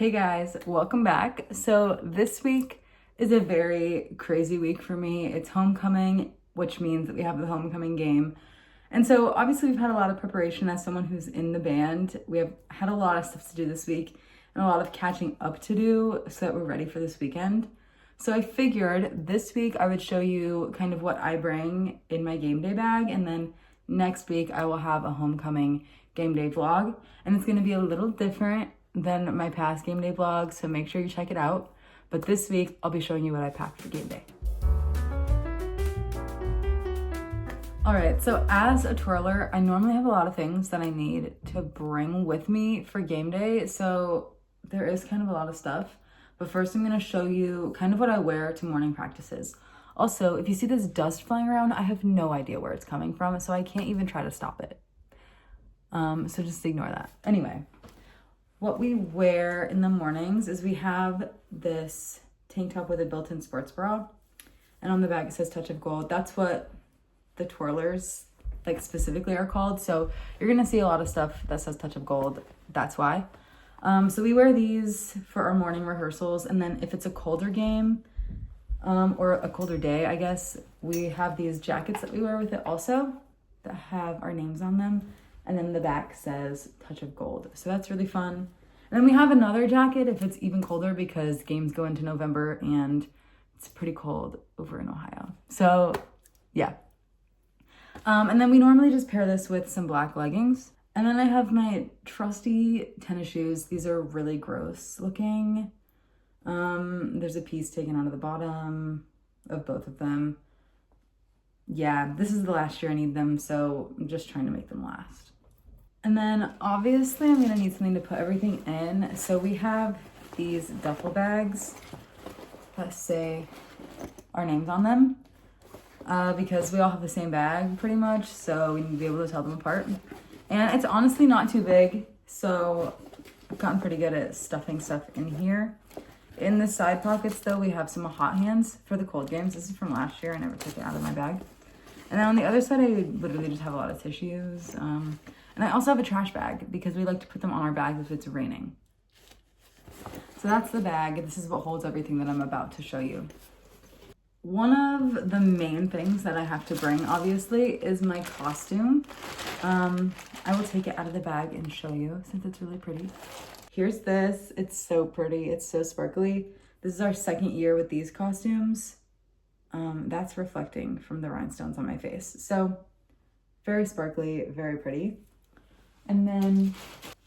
Hey guys, welcome back. So this week is a very crazy week for me. It's homecoming, which means that we have the homecoming game. And so obviously we've had a lot of preparation as someone who's in the band. We have had a lot of stuff to do this week and a lot of catching up to do so that we're ready for this weekend. So I figured this week I would show you kind of what I bring in my game day bag, and then next week I will have a homecoming game day vlog, and it's going to be a little different than my past game day vlogs, so make sure you check it out. But this week I'll be showing you what I packed for game day. All right, so as a twirler, I normally have a lot of things that I need to bring with me for game day, so there is kind of a lot of stuff. But first I'm going to show you kind of what I wear to morning practices. Also, if you see this dust flying around, I have no idea where it's coming from, so I can't even try to stop it. So just ignore that. Anyway, what we wear in the mornings is we have this tank top with a built-in sports bra, and on the back it says Touch of Gold. That's what the twirlers like specifically are called. So you're gonna see a lot of stuff that says Touch of Gold. That's why. So we wear these for our morning rehearsals, and then if it's a colder game or a colder day, I guess, we have these jackets that we wear with it also that have our names on them. And then the back says Touch of Gold. So that's really fun. And then we have another jacket if it's even colder, because games go into November and it's pretty cold over in Ohio. So yeah. And then we normally just pair this with some black leggings. And then I have my trusty tennis shoes. These are really gross looking. There's a piece taken out of the bottom of both of them. Yeah, this is the last year I need them, so I'm just trying to make them last. And then obviously I'm gonna need something to put everything in. So we have these duffel bags that say our names on them because we all have the same bag pretty much, so we need to be able to tell them apart. And it's honestly not too big, so I've gotten pretty good at stuffing stuff in here. In the side pockets though, we have some hot hands for the cold games. This is from last year, I never took it out of my bag. And then on the other side, I literally just have a lot of tissues. And I also have a trash bag because we like to put them on our bags if it's raining. So that's the bag. This is what holds everything that I'm about to show you. One of the main things that I have to bring, obviously, is my costume. I will take it out of the bag and show you since it's really pretty. Here's this. It's so pretty. It's so sparkly. This is our second year with these costumes. That's reflecting from the rhinestones on my face. So very sparkly, very pretty. And then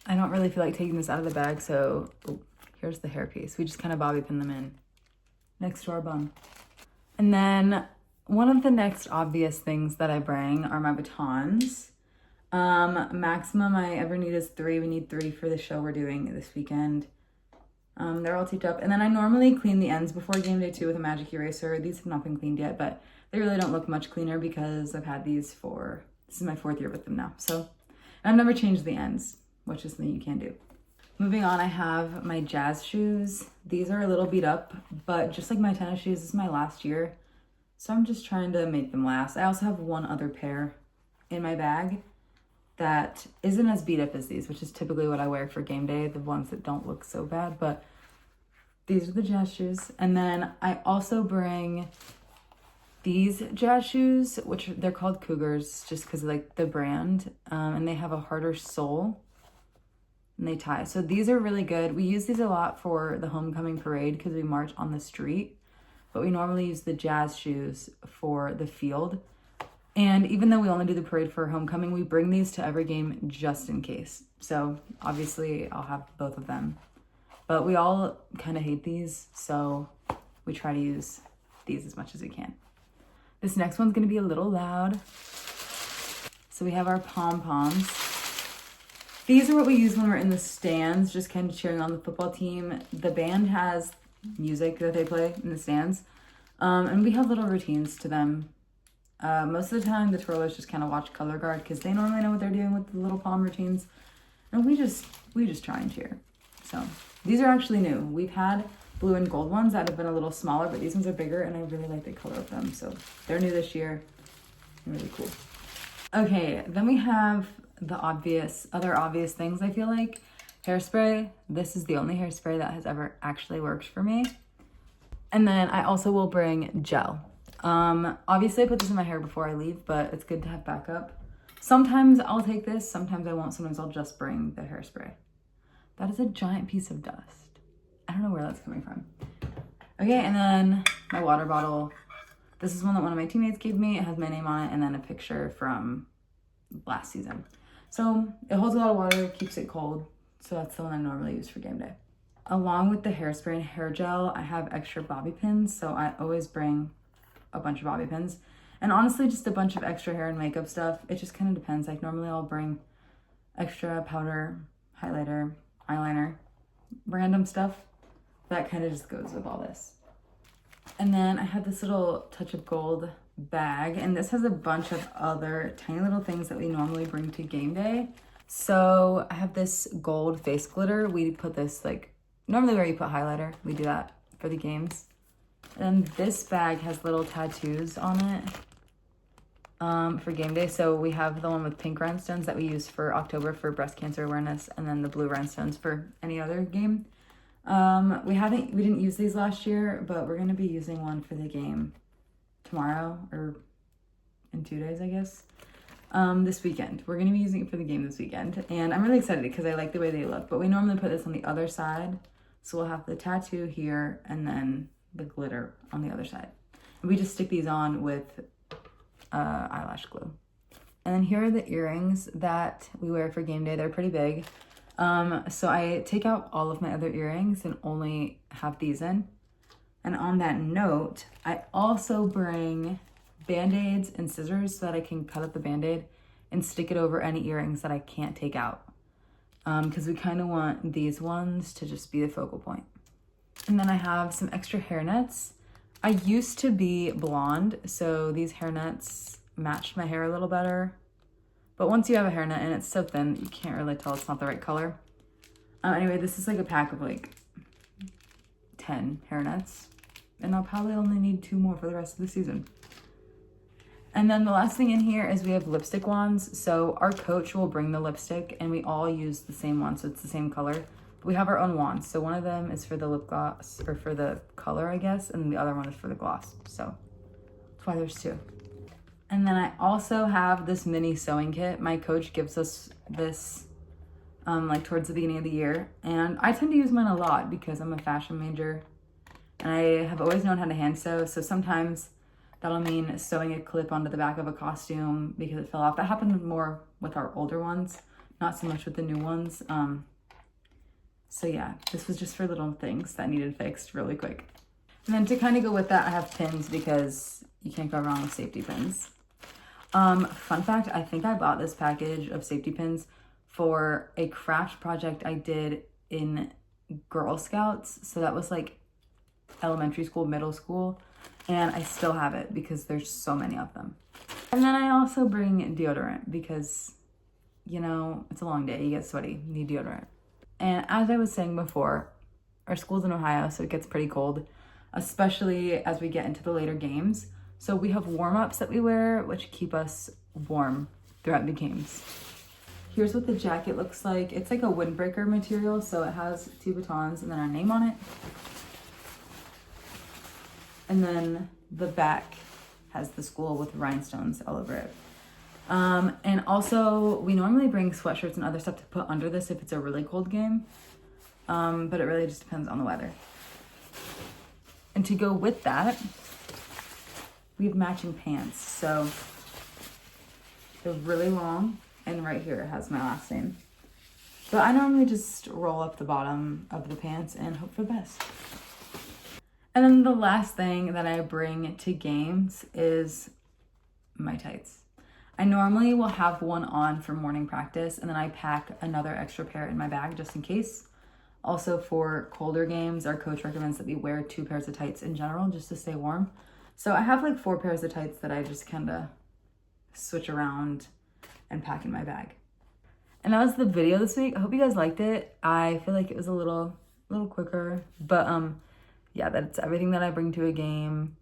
I don't really feel like taking this out of the bag, so here's the hairpiece. We just kind of bobby pin them in next to our bun. And then one of the next obvious things that I bring are my batons. Maximum I ever need is 3. We need 3 for the show we're doing this weekend. They're all taped up. And then I normally clean the ends before game day too with a magic eraser. These have not been cleaned yet, but they really don't look much cleaner because I've had these this is my 4th year with them now. So I've never changed the ends, which is something you can do. Moving on, I have my jazz shoes. These are a little beat up, but just like my tennis shoes, this is my last year. So I'm just trying to make them last. I also have one other pair in my bag that isn't as beat up as these, which is typically what I wear for game day, the ones that don't look so bad, but these are the jazz shoes. And then I also bring these jazz shoes, which they're called Cougars just because of like the brand, and they have a harder sole and they tie. So these are really good. We use these a lot for the homecoming parade because we march on the street, but we normally use the jazz shoes for the field. And even though we only do the parade for homecoming, we bring these to every game just in case. So obviously I'll have both of them, but we all kind of hate these, so we try to use these as much as we can. This next one's gonna be a little loud. So we have our pom-poms. These are what we use when we're in the stands, just kind of cheering on the football team. The band has music that they play in the stands, and we have little routines to them. Most of the time, the twirlers just kind of watch color guard because they normally know what they're doing with the little palm routines, and we just try and cheer. So these are actually new. We've had blue and gold ones that have been a little smaller, but these ones are bigger, and I really like the color of them. So they're new this year. Really cool. Okay, then we have the other obvious things, I feel like. Hairspray. This is the only hairspray that has ever actually worked for me. And then I also will bring gel. Obviously I put this in my hair before I leave, but it's good to have backup. Sometimes I'll take this, sometimes I won't, sometimes I'll just bring the hairspray. That is a giant piece of dust. I don't know where that's coming from. Okay, and then my water bottle. This is one that one of my teammates gave me. It has my name on it and then a picture from last season. So it holds a lot of water, keeps it cold. So that's the one I normally use for game day. Along with the hairspray and hair gel, I have extra bobby pins. So I always bring a bunch of bobby pins. And honestly, just a bunch of extra hair and makeup stuff. It just kind of depends. Like normally I'll bring extra powder, highlighter, eyeliner, random stuff. That kind of just goes with all this. And then I have this little Touch of Gold bag, and this has a bunch of other tiny little things that we normally bring to game day. So I have this gold face glitter. We put this like normally where you put highlighter. We do that for the games. And this bag has little tattoos on it for game day. So we have the one with pink rhinestones that we use for October for breast cancer awareness, and then the blue rhinestones for any other game. We didn't use these last year, but we're gonna be using one for the game tomorrow, or in 2 days, I guess. This weekend. We're gonna be using it for the game this weekend, and I'm really excited because I like the way they look, but we normally put this on the other side. So we'll have the tattoo here and then the glitter on the other side. And we just stick these on with eyelash glue. And then here are the earrings that we wear for game day. They're pretty big. So I take out all of my other earrings and only have these in. And on that note, I also bring Band-Aids and scissors so that I can cut up the Band-Aid and stick it over any earrings that I can't take out. Because we kind of want these ones to just be the focal point. And then I have some extra hairnets. I used to be blonde, so these hairnets matched my hair a little better. But once you have a hairnet and it's so thin, you can't really tell it's not the right color. Anyway, this is like a pack of like 10 hairnets. And I'll probably only need 2 more for the rest of the season. And then the last thing in here is we have lipstick wands. So our coach will bring the lipstick and we all use the same one, so it's the same color. But we have our own wands. So one of them is for the lip gloss, or for the color, I guess, and the other one is for the gloss. So that's why there's 2. And then I also have this mini sewing kit. My coach gives us this like towards the beginning of the year. And I tend to use mine a lot because I'm a fashion major and I have always known how to hand sew. So sometimes that'll mean sewing a clip onto the back of a costume because it fell off. That happened more with our older ones, not so much with the new ones. So yeah, this was just for little things that needed fixed really quick. And then to kind of go with that, I have pins because you can't go wrong with safety pins. Fun fact, I think I bought this package of safety pins for a craft project I did in Girl Scouts. So that was like elementary school, middle school, and I still have it because there's so many of them. And then I also bring deodorant because, you know, it's a long day, you get sweaty, you need deodorant. And as I was saying before, our school's in Ohio, so it gets pretty cold, especially as we get into the later games. So we have warm-ups that we wear, which keep us warm throughout the games. Here's what the jacket looks like. It's like a windbreaker material, so it has 2 batons and then our name on it. And then the back has the school with rhinestones all over it. And also, we normally bring sweatshirts and other stuff to put under this if it's a really cold game. But it really just depends on the weather. And to go with that, we have matching pants. So they're really long, and right here it has my last name. But I normally just roll up the bottom of the pants and hope for the best. And then the last thing that I bring to games is my tights. I normally will have one on for morning practice, and then I pack another extra pair in my bag just in case. Also for colder games, our coach recommends that we wear 2 pairs of tights in general just to stay warm. So I have like 4 pairs of tights that I just kind of switch around and pack in my bag. And that was the video this week. I hope you guys liked it. I feel like it was a little quicker, but yeah, that's everything that I bring to a game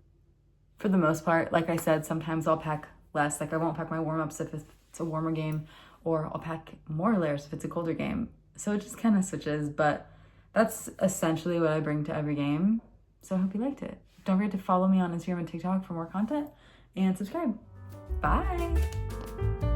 for the most part. Like I said, sometimes I'll pack less. Like I won't pack my warm-ups if it's a warmer game, or I'll pack more layers if it's a colder game. So it just kind of switches, but that's essentially what I bring to every game. So I hope you liked it. Don't forget to follow me on Instagram and TikTok for more content and subscribe. Bye.